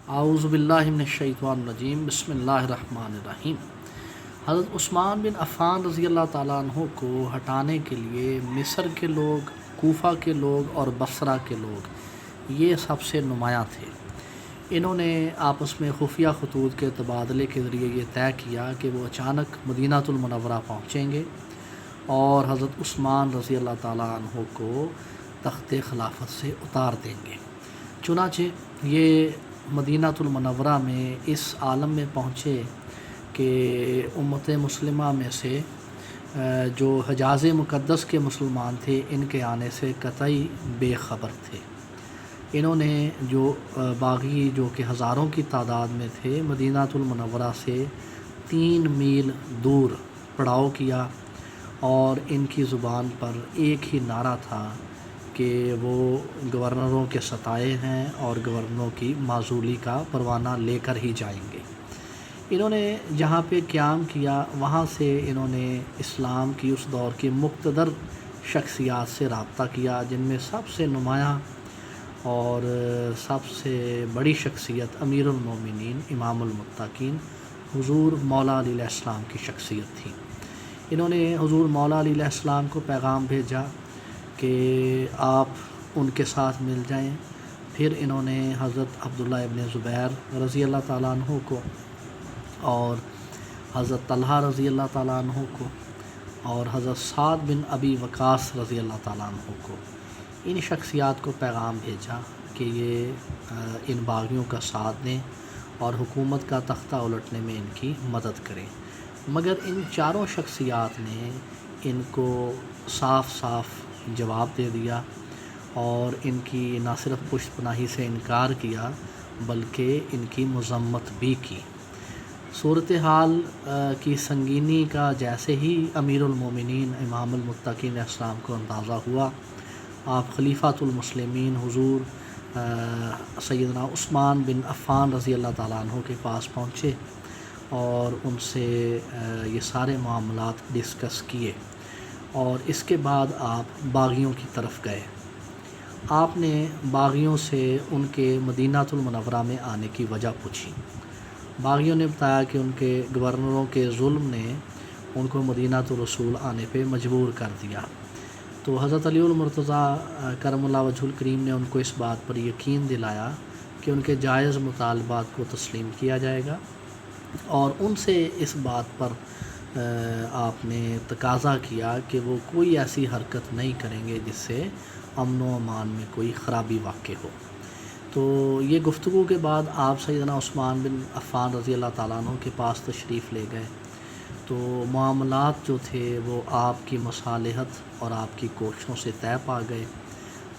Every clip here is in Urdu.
اعوذ باللہ من الشیطان الرجیم بسم اللہ الرحمن الرحیم۔ حضرت عثمان بن عفان رضی اللہ تعالیٰ عنہ کو ہٹانے کے لیے مصر کے لوگ، کوفہ کے لوگ اور بصرہ کے لوگ یہ سب سے نمایاں تھے۔ انہوں نے آپس میں خفیہ خطوط کے تبادلے کے ذریعے یہ طے کیا کہ وہ اچانک مدینہ المنورہ پہنچیں گے اور حضرت عثمان رضی اللہ تعالیٰ عنہ کو تخت خلافت سے اتار دیں گے۔ چنانچہ یہ مدینہ المنورہ میں اس عالم میں پہنچے کہ امت مسلمہ میں سے جو حجاز مقدس کے مسلمان تھے ان کے آنے سے قطعی بے خبر تھے۔ انہوں نے باغی جو کہ ہزاروں کی تعداد میں تھے مدینہ المنورہ سے 3 میل دور پڑاؤ کیا، اور ان کی زبان پر ایک ہی نعرہ تھا کہ وہ گورنروں کے ستائے ہیں اور گورنروں کی معزولی کا پروانہ لے کر ہی جائیں گے۔ انہوں نے جہاں پہ قیام کیا وہاں سے انہوں نے اسلام کی اس دور کی مقتدر شخصیات سے رابطہ کیا، جن میں سب سے نمایاں اور سب سے بڑی شخصیت امیر المومنین امام المتقین حضور مولا علیہ السلام کی شخصیت تھی۔ انہوں نے حضور مولا علیہ السلام کو پیغام بھیجا کہ آپ ان کے ساتھ مل جائیں۔ پھر انہوں نے حضرت عبداللہ ابن زبیر رضی اللہ تعالیٰ عنہ کو اور حضرت طلحہ رضی اللہ تعالیٰ عنہ کو اور حضرت سعد بن ابی وقاص رضی اللہ تعالیٰ عنہ کو، ان شخصیات کو پیغام بھیجا کہ یہ ان باغیوں کا ساتھ دیں اور حکومت کا تختہ الٹنے میں ان کی مدد کریں۔ مگر ان چاروں شخصیات نے ان کو صاف صاف جواب دے دیا اور ان کی نہ صرف پشت پناہی سے انکار کیا بلکہ ان کی مذمت بھی کی۔ صورتحال کی سنگینی کا جیسے ہی امیر المومنین امام المتقین علیہ السلام کو اندازہ ہوا، آپ خلیفۃ المسلمین حضور سیدنا عثمان بن عفان رضی اللہ تعالیٰ عنہ کے پاس پہنچے اور ان سے یہ سارے معاملات ڈسکس کیے، اور اس کے بعد آپ باغیوں کی طرف گئے۔ آپ نے باغیوں سے ان کے مدینہ المنورہ میں آنے کی وجہ پوچھی۔ باغیوں نے بتایا کہ ان کے گورنروں کے ظلم نے ان کو مدینہ الرسول آنے پہ مجبور کر دیا۔ تو حضرت علی المرتضیٰ کرم اللہ وجہ الکریم نے ان کو اس بات پر یقین دلایا کہ ان کے جائز مطالبات کو تسلیم کیا جائے گا، اور ان سے اس بات پر آپ نے تقاضا کیا کہ وہ کوئی ایسی حرکت نہیں کریں گے جس سے امن و امان میں کوئی خرابی واقع ہو۔ تو یہ گفتگو کے بعد آپ سیدنا عثمان بن عفان رضی اللہ تعالیٰ عنہ کے پاس تشریف لے گئے۔ تو معاملات جو تھے وہ آپ کی مصالحت اور آپ کی کوششوں سے طے پا گئے۔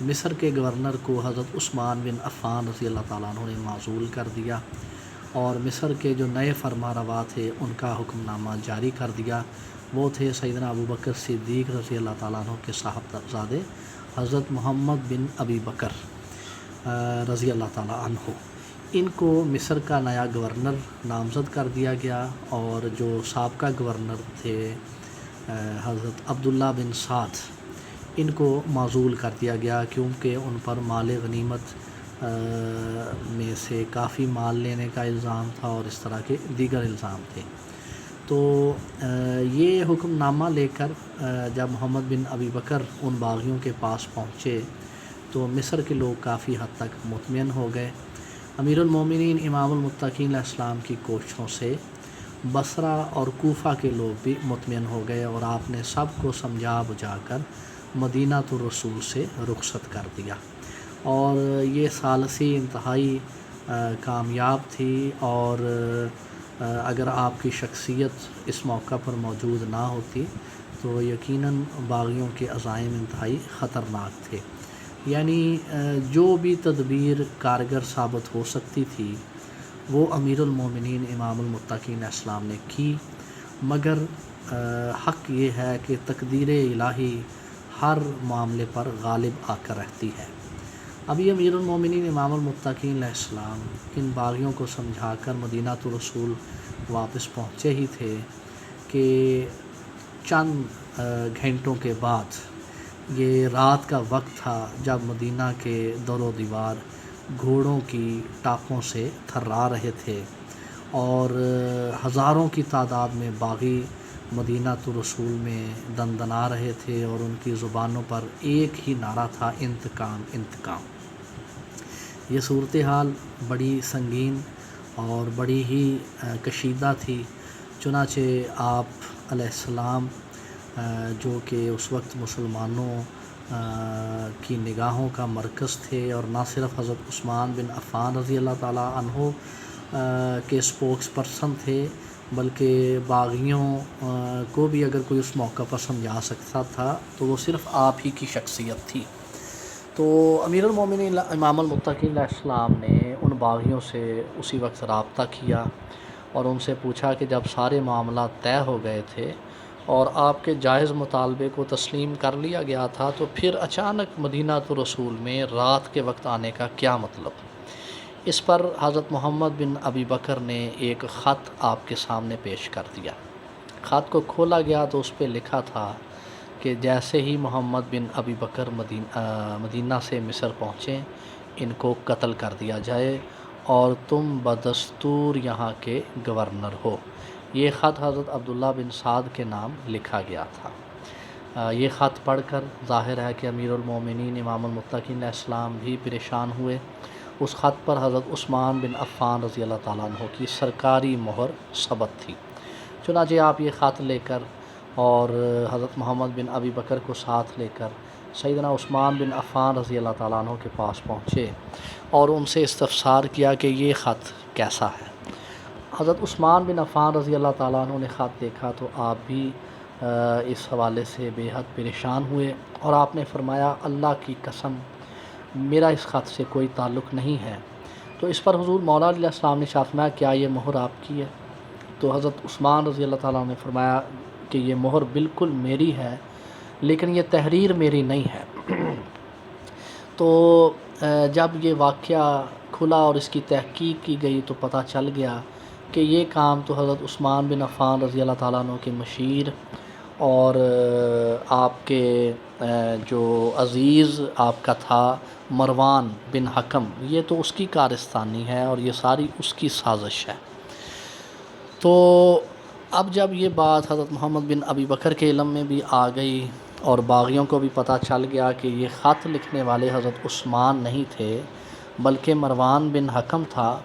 مصر کے گورنر کو حضرت عثمان بن عفان رضی اللہ تعالیٰ عنہ نے معزول کر دیا، اور مصر کے جو نئے فرما روا تھے ان کا حکم نامہ جاری کر دیا۔ وہ تھے سیدنا ابوبکر صدیق رضی اللہ تعالیٰ عنہ کے صاحبزادے حضرت محمد بن ابی بکر رضی اللہ تعالیٰ عنہ۔ ان کو مصر کا نیا گورنر نامزد کر دیا گیا، اور جو سابقہ گورنر تھے حضرت عبداللہ بن سعد، ان کو معزول کر دیا گیا، کیونکہ ان پر مال غنیمت میں سے کافی مال لینے کا الزام تھا اور اس طرح کے دیگر الزام تھے۔ تو یہ حکم نامہ لے کر جب محمد بن ابی بکر ان باغیوں کے پاس پہنچے تو مصر کے لوگ کافی حد تک مطمئن ہو گئے۔ امیر المومنین امام المتقین علیہ السلام کی کوششوں سے بصرہ اور کوفہ کے لوگ بھی مطمئن ہو گئے، اور آپ نے سب کو سمجھا بجھا کر مدینہ الرسول سے رخصت کر دیا۔ اور یہ ثالثی انتہائی کامیاب تھی، اور اگر آپ کی شخصیت اس موقع پر موجود نہ ہوتی تو یقیناً باغیوں کے عزائم انتہائی خطرناک تھے۔ یعنی جو بھی تدبیر کارگر ثابت ہو سکتی تھی وہ امیر المومنین امام المتقین علیہ السلام نے کی، مگر حق یہ ہے کہ تقدیر الہی ہر معاملے پر غالب آ کر رہتی ہے۔ ابھی امیر المومنین امام المتقین علیہ السلام ان باغیوں کو سمجھا کر مدینہ الرسول واپس پہنچے ہی تھے کہ چند گھنٹوں کے بعد، یہ رات کا وقت تھا جب مدینہ کے در و دیوار گھوڑوں کی ٹاپوں سے تھرا رہے تھے، اور ہزاروں کی تعداد میں باغی مدینہ الرسول میں دندنا رہے تھے، اور ان کی زبانوں پر ایک ہی نعرہ تھا: انتقام انتقام۔ یہ صورتحال بڑی سنگین اور بڑی ہی کشیدہ تھی، چنانچہ آپ علیہ السلام جو کہ اس وقت مسلمانوں کی نگاہوں کا مرکز تھے، اور نہ صرف حضرت عثمان بن عفان رضی اللہ تعالیٰ عنہ کے اسپوکس پرسن تھے، بلکہ باغیوں کو بھی اگر کوئی اس موقع پر سمجھا سکتا تھا تو وہ صرف آپ ہی کی شخصیت تھی۔ تو امیر المومنین امام المتقین علیہ السلام نے ان باغیوں سے اسی وقت رابطہ کیا اور ان سے پوچھا کہ جب سارے معاملات طے ہو گئے تھے اور آپ کے جائز مطالبے کو تسلیم کر لیا گیا تھا، تو پھر اچانک مدینہ الرسول میں رات کے وقت آنے کا کیا مطلب؟ اس پر حضرت محمد بن ابی بکر نے ایک خط آپ کے سامنے پیش کر دیا۔ خط کو کھولا گیا تو اس پہ لکھا تھا کہ جیسے ہی محمد بن ابی بکر مدینہ سے مصر پہنچیں، ان کو قتل کر دیا جائے اور تم بدستور یہاں کے گورنر ہو۔ یہ خط حضرت عبداللہ بن سعد کے نام لکھا گیا تھا۔ یہ خط پڑھ کر ظاہر ہے کہ امیر المومنین امام المتقین علیہ السلام بھی پریشان ہوئے۔ اس خط پر حضرت عثمان بن عفان رضی اللہ تعالیٰ عنہ کی سرکاری مہر ثبت تھی۔ چنانچہ آپ یہ خط لے کر اور حضرت محمد بن ابی بکر کو ساتھ لے کر سیدنا عثمان بن عفان رضی اللہ تعالیٰ عنہ کے پاس پہنچے اور ان سے استفسار کیا کہ یہ خط کیسا ہے۔ حضرت عثمان بن عفان رضی اللہ تعالیٰ عنہ نے خط دیکھا تو آپ بھی اس حوالے سے بے حد پریشان ہوئے، اور آپ نے فرمایا اللہ کی قسم میرا اس خط سے کوئی تعلق نہیں ہے۔ تو اس پر حضور مولا علیہ السلام نے فرمایا کیا یہ مہر آپ کی ہے؟ تو حضرت عثمان رضی اللہ تعالیٰ عنہ نے فرمایا کہ یہ مہر بالکل میری ہے، لیکن یہ تحریر میری نہیں ہے۔ تو جب یہ واقعہ کھلا اور اس کی تحقیق کی گئی تو پتہ چل گیا کہ یہ کام تو حضرت عثمان بن عفان رضی اللہ تعالیٰ عنہ کے مشیر اور آپ کے جو عزیز آپ کا تھا مروان بن حکم، یہ تو اس کی کارستانی ہے اور یہ ساری اس کی سازش ہے۔ تو اب جب یہ بات حضرت محمد بن ابی بکر کے علم میں بھی آ گئی اور باغیوں کو بھی پتہ چل گیا کہ یہ خط لکھنے والے حضرت عثمان نہیں تھے بلکہ مروان بن حکم تھا،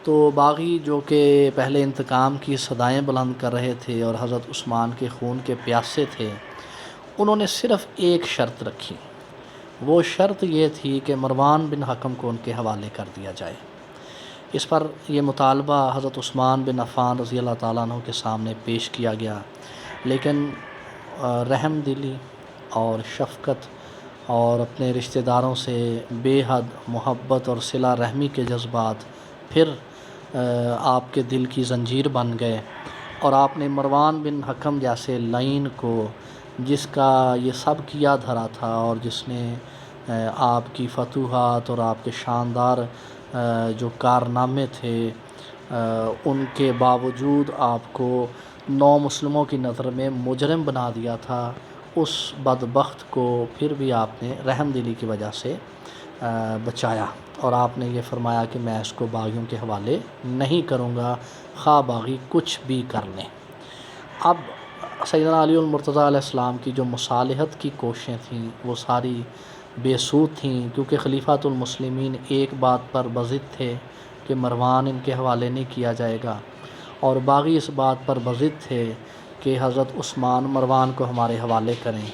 تو باغی جو کہ پہلے انتقام کی صدائیں بلند کر رہے تھے اور حضرت عثمان کے خون کے پیاسے تھے، انہوں نے صرف ایک شرط رکھی۔ وہ شرط یہ تھی کہ مروان بن حکم کو ان کے حوالے کر دیا جائے۔ اس پر یہ مطالبہ حضرت عثمان بن عفان رضی اللہ تعالیٰ عنہ کے سامنے پیش کیا گیا، لیکن رحم دلی اور شفقت اور اپنے رشتہ داروں سے بے حد محبت اور صلہ رحمی کے جذبات پھر آپ کے دل کی زنجیر بن گئے، اور آپ نے مروان بن حکم جیسے لعین کو، جس کا یہ سب کیا دھرا تھا اور جس نے آپ کی فتوحات اور آپ کے شاندار جو کارنامے تھے ان کے باوجود آپ کو نو مسلموں کی نظر میں مجرم بنا دیا تھا، اس بدبخت کو پھر بھی آپ نے رحم دلی کی وجہ سے بچایا، اور آپ نے یہ فرمایا کہ میں اس کو باغیوں کے حوالے نہیں کروں گا، خواہ باغی کچھ بھی کر لیں۔ اب سیدنا علی المرتضیٰ علیہ السلام کی جو مصالحت کی کوششیں تھیں وہ ساری بے سود تھیں، کیونکہ خلیفۃ المسلمین ایک بات پر بضد تھے کہ مروان ان کے حوالے نہیں کیا جائے گا، اور باغی اس بات پر بضد تھے کہ حضرت عثمان مروان کو ہمارے حوالے کریں۔